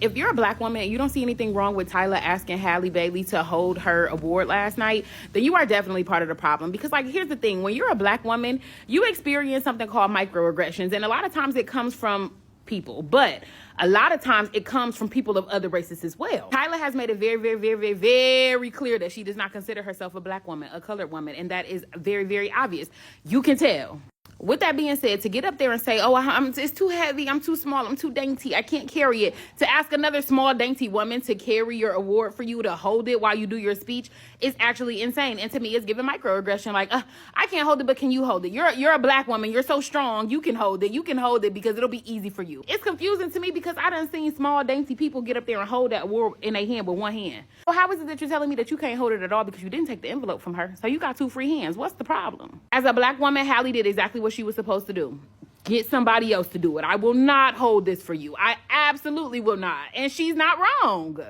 If you're a black woman and you don't see anything wrong with Tyla asking Halle Bailey to hold her award last night, then you are definitely part of the problem. Because, like, here's the thing. When you're a black woman, you experience something called microaggressions. And a lot of times it comes from people. But a lot of times it comes from people of other races as well. Tyla has made it very, very, very, very, very clear that she does not consider herself a black woman, a colored woman. And that is very, very obvious. You can tell. With that being said, to get up there and say, oh, it's too heavy, I'm too small, I'm too dainty, I can't carry it. To ask another small, dainty woman to carry your award for you, to hold it while you do your speech, is actually insane. And to me, it's giving microaggression. Like, I can't hold it, but can you hold it? You're a black woman. You're so strong. You can hold it. You can hold it because it'll be easy for you. It's confusing to me because I done seen small, dainty people get up there and hold that award in their hand with one hand. So how is it that you're telling me that you can't hold it at all because you didn't take the envelope from her? So you got two free hands. What's the problem? As a black woman, Halle did exactly what she was supposed to do. Get somebody else to do it. I will not hold this for you. I absolutely will not. And she's not wrong.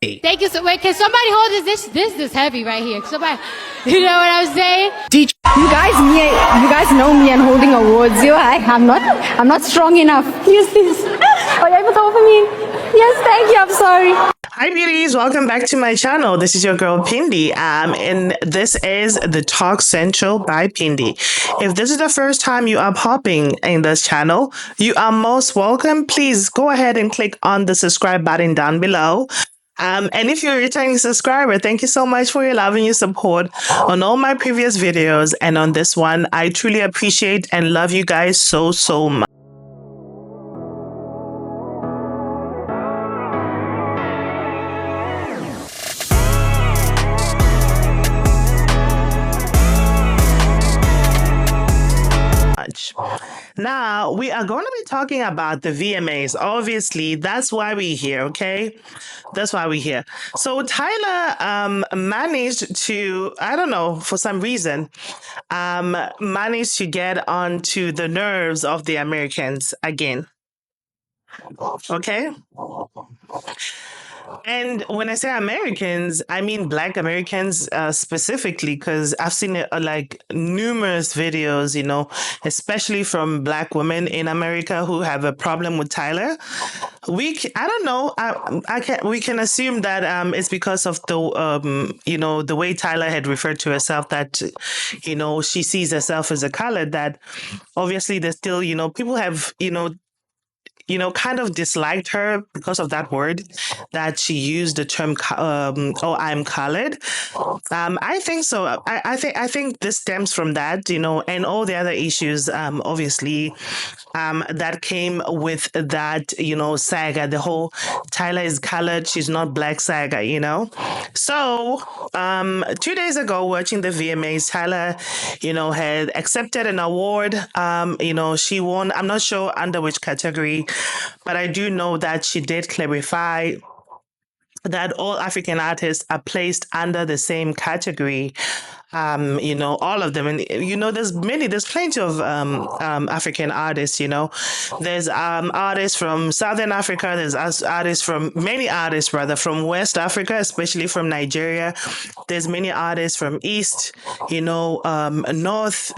Thank you. So wait, can somebody hold this heavy right here? Somebody, you know what I'm saying? You guys know me and holding awards. I'm not strong enough. Use this. Are you able to offer me? Yes, thank you. I'm sorry. Hi beauties, welcome back to my channel. This is your girl Pindi, and this is the Talk Central by Pindi. If this is the first time you are popping in this channel, you are most welcome. Please go ahead and click on the subscribe button down below. And if you're a returning subscriber, thank you so much for your love and your support on all my previous videos and on this one. I truly appreciate and love you guys so much. Now, we are going to be talking about the VMAs. Obviously, that's why we're here, okay? That's why we're here. So Tyla managed to, I don't know, for some reason, managed to get onto the nerves of the Americans again. Okay? And when I say Americans, I mean Black Americans specifically, because I've seen like numerous videos, you know, especially from Black women in America who have a problem with Tyla. I don't know. We can assume that it's because of the you know, the way Tyla had referred to herself, that you know, she sees herself as a color. That obviously there's still, you know, people have, you know, kind of disliked her because of that word that she used, the term, oh, I'm colored. I think so. I think this stems from that, you know, and all the other issues, obviously, that came with that, you know, saga, the whole Tyla is colored, she's not black saga, you know. So, 2 days ago, watching the VMAs, Tyla, you know, had accepted an award. You know, she won, I'm not sure under which category, but I do know that she did clarify that all African artists are placed under the same category. You know, all of them. And, you know, there's plenty of African artists, you know. There's artists from Southern Africa. There's many artists from West Africa, especially from Nigeria. There's many artists from East, you know, North.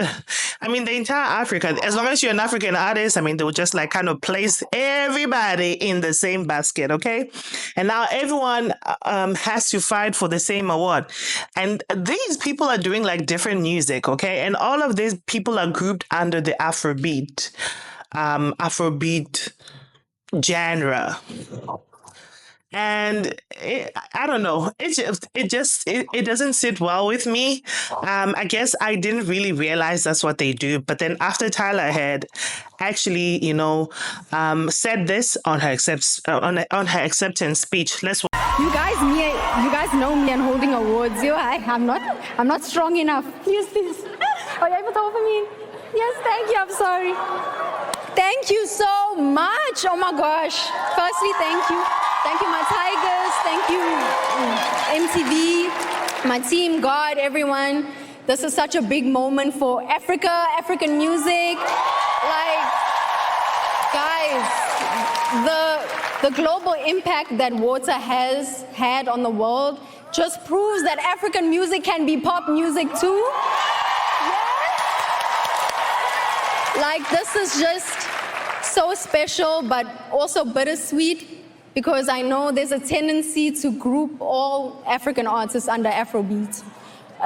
I mean, the entire Africa. As long as you're an African artist, I mean, they will just like kind of place everybody in the same basket, okay? And now everyone has to fight for the same award. And these people are doing like different music, okay? And all of these people are grouped under the Afrobeat genre. And I don't know, it doesn't sit well with me. I guess I didn't really realize that's what they do, but then after Tyla had actually, you know, said this on her acceptance speech, You guys know me and holding awards. I'm not strong enough. Use this. Are you able to offer me? Yes, thank you. I'm sorry. Thank you so much. Oh my gosh. Firstly, thank you. Thank you, my Tigers. Thank you, MTV, my team, God, everyone. This is such a big moment for Africa, African music. Like, guys, the global impact that water has had on the world just proves that African music can be pop music too. Yeah. Like, this is just so special, but also bittersweet. because I know there's a tendency to group all African artists under Afrobeat.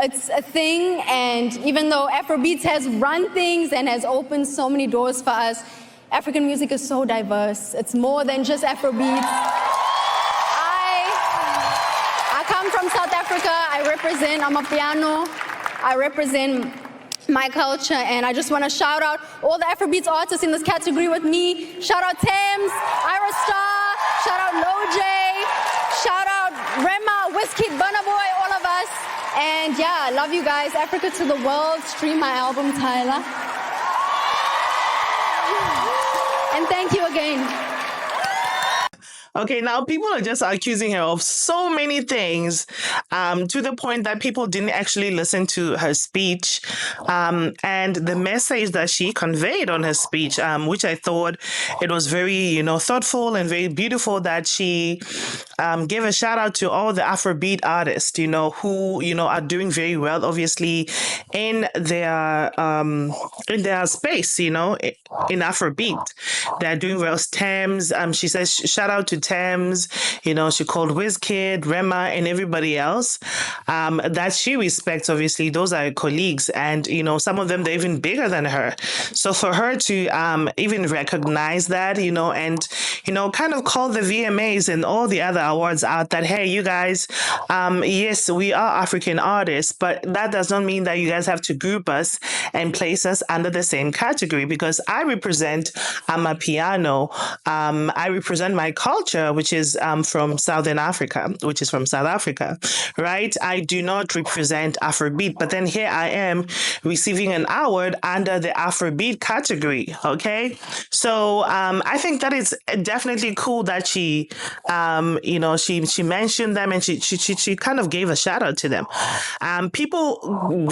It's a thing, and even though Afrobeat has run things and has opened so many doors for us, African music is so diverse. It's more than just Afrobeat. I come from South Africa. I'm a piano. I represent my culture, and I just want to shout out all the Afrobeats artists in this category with me. Shout out Thames, Ira Star, shout out Loj, shout out Rema, Wizkid, Burna Boy, all of us. And yeah, I love you guys. Africa to the world. Stream my album, Tyla. And thank you again. Okay, now people are just accusing her of so many things, to the point that people didn't actually listen to her speech, and the message that she conveyed on her speech, which I thought it was very, thoughtful and very beautiful, that she gave a shout out to all the Afrobeat artists, who, are doing very well, obviously, in their space, in Afrobeat. They're doing well. Thames, she says, shout out to Thames, she called Wizkid, Rema, and everybody else that she respects. Obviously, those are her colleagues, and some of them, they're even bigger than her. So for her to even recognize that, and kind of call the VMAs and all the other awards out that, hey, you guys, yes, we are African artists, but that does not mean that you guys have to group us and place us under the same category, because I represent a piano. I represent my culture, which is from Southern Africa, right? I do not represent Afrobeat, but then here I am receiving an award under the Afrobeat category, okay? So I think that it's definitely cool that she, she mentioned them, and she kind of gave a shout out to them. People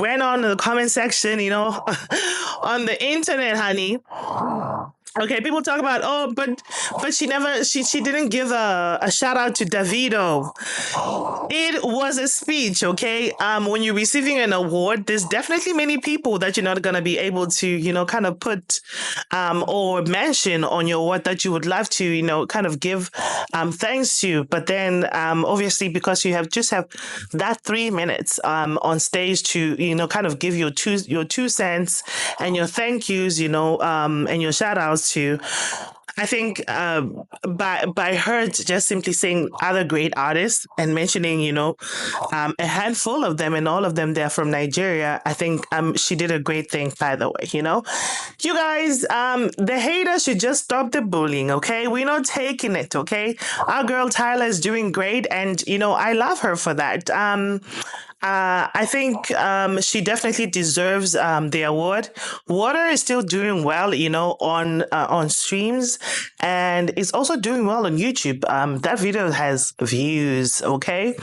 went on the comment section, on the internet, honey. Okay, people talk about, but she didn't give a shout out to Davido. It was a speech, okay? When you're receiving an award, there's definitely many people that you're not gonna be able to, kind of put or mention on your award that you would love to, kind of give thanks to. But then obviously, because you have that 3 minutes on stage to, kind of give your two cents and your thank yous, and your shout outs to, I think by her just simply saying other great artists and mentioning, a handful of them, and all of them, they're from Nigeria, I think she did a great thing, by the way, You guys, the haters should just stop the bullying, okay? We're not taking it, okay? Our girl Tyla is doing great, and, I love her for that. I think she definitely deserves the award. Water is still doing well, on streams, and it's also doing well on YouTube. That video has views, okay?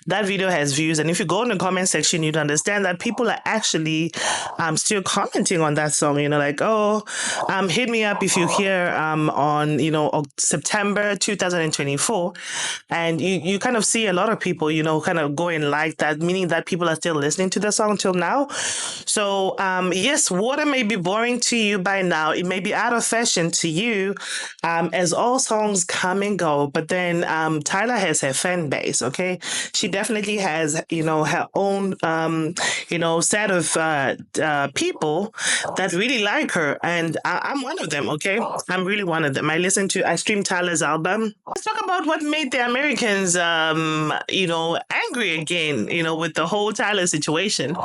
That video has views, and if you go in the comment section, you'd understand that people are actually still commenting on that song. Like, hit me up if you hear on September 2024, and you kind of see a lot of people kind of going like that, meaning that people are still listening to the song till now. So yes, Water may be boring to you by now. It may be out of fashion to you, as all songs come and go. But then Tyla has her fan base. Okay, she definitely has her own set of people that really like her, and I'm one of them. Okay, I'm really one of them. I streamed Tyla's album. Let's talk about what made the Americans angry again, with the whole Tyla situation.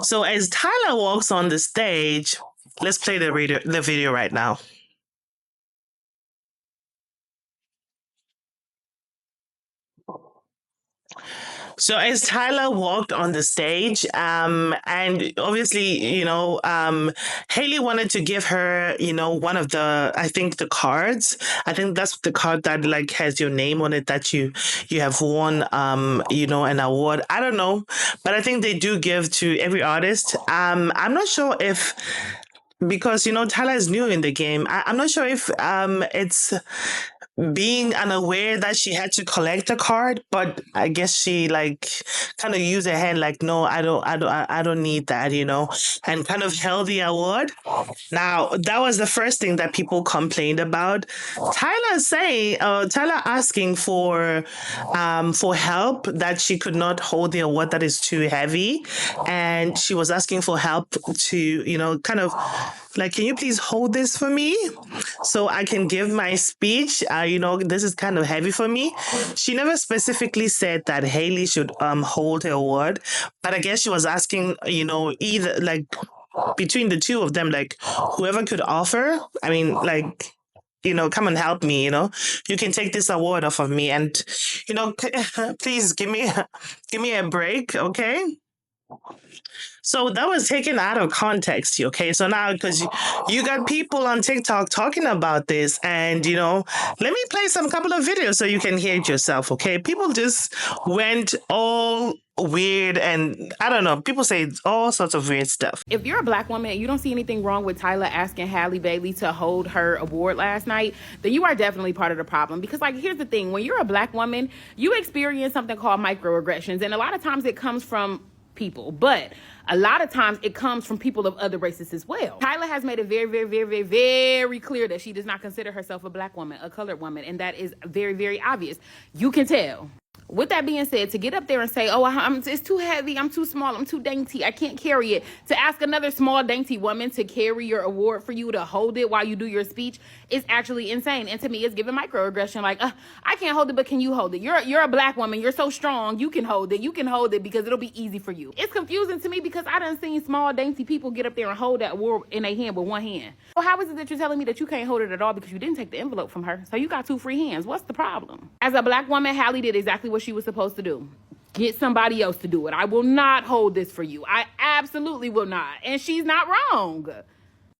So as Tyla walks on the stage, let's play the video right now. So as Tyla walked on the stage, and obviously, Haley wanted to give her, one of the cards. I think that's the card that like has your name on it, that you have won, an award. I don't know, but I think they do give to every artist. I'm not sure if, because Tyla is new in the game. I'm not sure if it's being unaware that she had to collect a card, but I guess she like kind of used her hand like, no, I don't need that, and kind of held the award. Now that was the first thing that people complained about. Tyler asking for help, that she could not hold the award, that is too heavy, and she was asking for help to kind of like, can you please hold this for me so I can give my speech? This is kind of heavy for me. She never specifically said that Haley should hold her award, but I guess she was asking, either like between the two of them, like whoever could offer. I mean, like, come and help me. You can take this award off of me, and please give me a break, okay? So that was taken out of context, okay? So now, because you got people on TikTok talking about this, and, let me play some couple of videos so you can hear it yourself, okay? People just went all weird, and I don't know, people say all sorts of weird stuff. If you're a black woman and you don't see anything wrong with Tyla asking Halle Bailey to hold her award last night, then you are definitely part of the problem. Because, like, here's the thing. When you're a black woman, you experience something called microaggressions, and a lot of times it comes from people, but a lot of times it comes from people of other races as well. Tyla has made it very, very, very, very, very clear that she does not consider herself a black woman, a colored woman, and that is very, very obvious. You can tell. With that being said, to get up there and say, oh, it's too heavy, I'm too small, I'm too dainty, I can't carry it, to ask another small dainty woman to carry your award for you, to hold it while you do your speech, is actually insane. And to me, it's giving microaggression. Like, I can't hold it, but can you hold it? You're a black woman, you're so strong, you can hold it because it'll be easy for you. It's confusing to me because I done seen small dainty people get up there and hold that award in their hand with one hand. So how is it that you're telling me that you can't hold it at all because you didn't take the envelope from her? So you got two free hands. What's the problem? As a black woman, Halle did exactly what she was supposed to do. Get somebody else to do it. I will not hold this for you. I absolutely will not. And she's not wrong.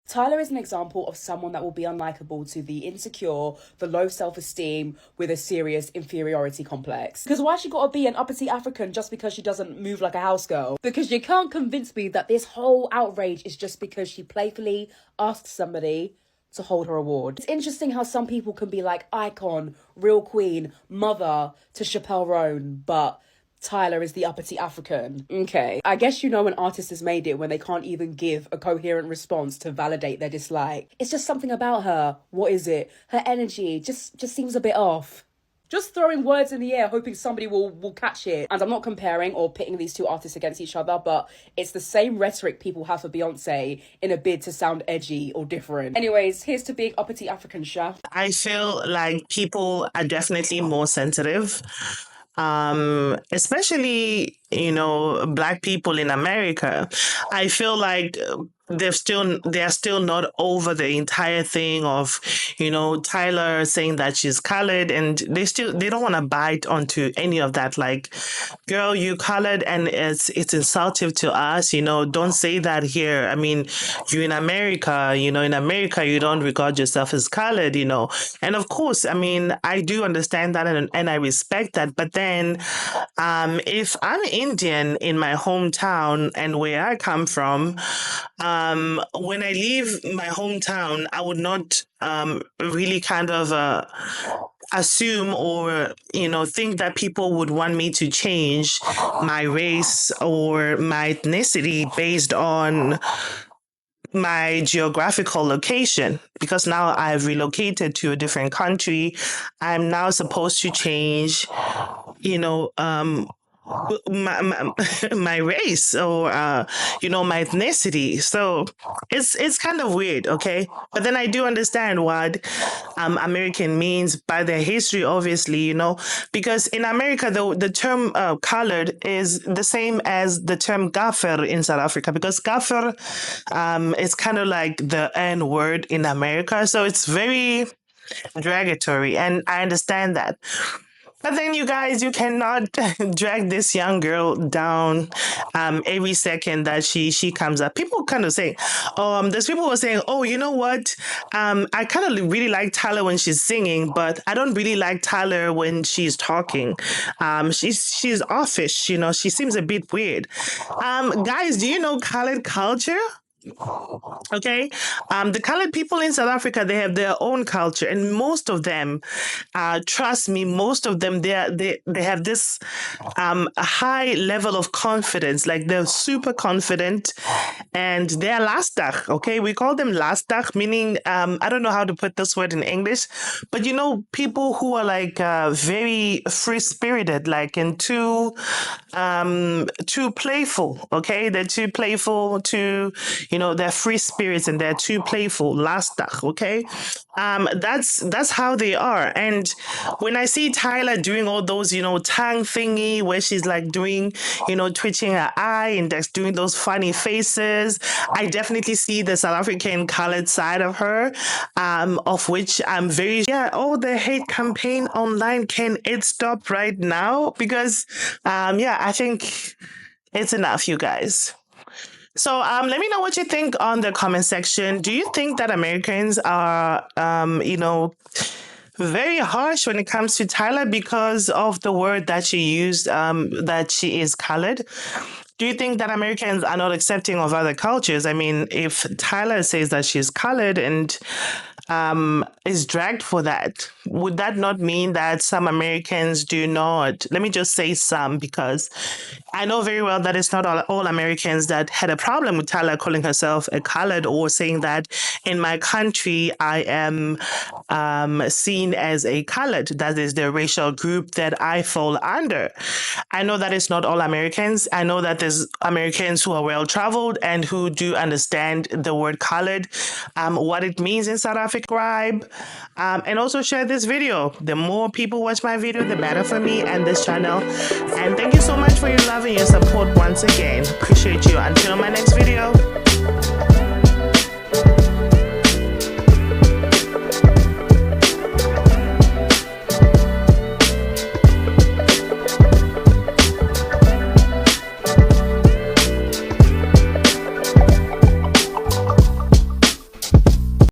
Tyla is an example of someone that will be unlikable to the insecure, the low self-esteem with a serious inferiority complex. Because why she gotta be an uppity African just because she doesn't move like a house girl? Because you can't convince me that this whole outrage is just because she playfully asked somebody to hold her award. It's interesting how some people can be like icon, real queen, mother to Chappelle Roan, but Tyla is the uppity African. Okay. I guess an artist has made it when they can't even give a coherent response to validate their dislike. It's just something about her. What is it? Her energy just seems a bit off. Just throwing words in the air, hoping somebody will catch it. And I'm not comparing or pitting these two artists against each other, but it's the same rhetoric people have for Beyonce in a bid to sound edgy or different. Anyways, here's to being uppity African, Sha. I feel like people are definitely more sensitive, especially, Black people in America. I feel like they're still not over the entire thing of, Tyler saying that she's colored, and they don't want to bite onto any of that. Like, girl, you colored, and it's insultive to us. Don't say that here. I mean, you're in America. In America, you don't regard yourself as colored. And of course, I mean, I do understand that, and I respect that. But then, if I'm Indian in my hometown and where I come from, when I leave my hometown, I would not really kind of assume or think that people would want me to change my race or my ethnicity based on my geographical location, because now I've relocated to a different country. I'm now supposed to change my race or my ethnicity. So it's kind of weird, okay? But then I do understand what American means by their history, obviously, because in America the term colored is the same as the term gaffer in South Africa, because gaffer is kind of like the N word in America, so it's very derogatory, and I understand that. But then, you guys, you cannot drag this young girl down every second that she comes up. People kind of say, there's people who are saying, oh, you know what? I kind of really like Tyler when she's singing, but I don't really like Tyler when she's talking. She's offish, she seems a bit weird. Guys, do you know colored culture? Okay, the colored people in South Africa, they have their own culture, and most of them, trust me, most of them, they have this a high level of confidence. Like they're super confident, and they're lastig. Okay, we call them lastig, meaning I don't know how to put this word in English, but you know, people who are like very free spirited, like and too playful. Okay, they're too playful, too, you know, they're free spirits and they're too playful. Lastig. Okay, that's how they are. And when I see Tyla doing all those, you know, tongue thingy where she's like doing, you know, twitching her eye and just doing those funny faces, I definitely see the South African colored side of her, of which I'm very, yeah, oh, the hate campaign online, can it stop right now? Because, yeah, I think it's enough, you guys. So let me know what you think on the comment section. Do you think that Americans are, you know, very harsh when it comes to Tyla because of the word that she used, that she is colored? Do you think that Americans are not accepting of other cultures? I mean, if Tyla says that she's colored and is dragged for that, would that not mean that some Americans do not? Let me just say some, because I know very well that it's not all Americans that had a problem with Tyla calling herself a colored or saying that in my country I am seen as a colored. That is the racial group that I fall under. I know that it's not all Americans. I know that there's Americans who are well traveled and who do understand the word colored, what it means in South Africa. Subscribe, and also share this video. The more people watch my video, the better for me and this channel. And thank you so much for your love and your support once again. Appreciate you. Until my next video.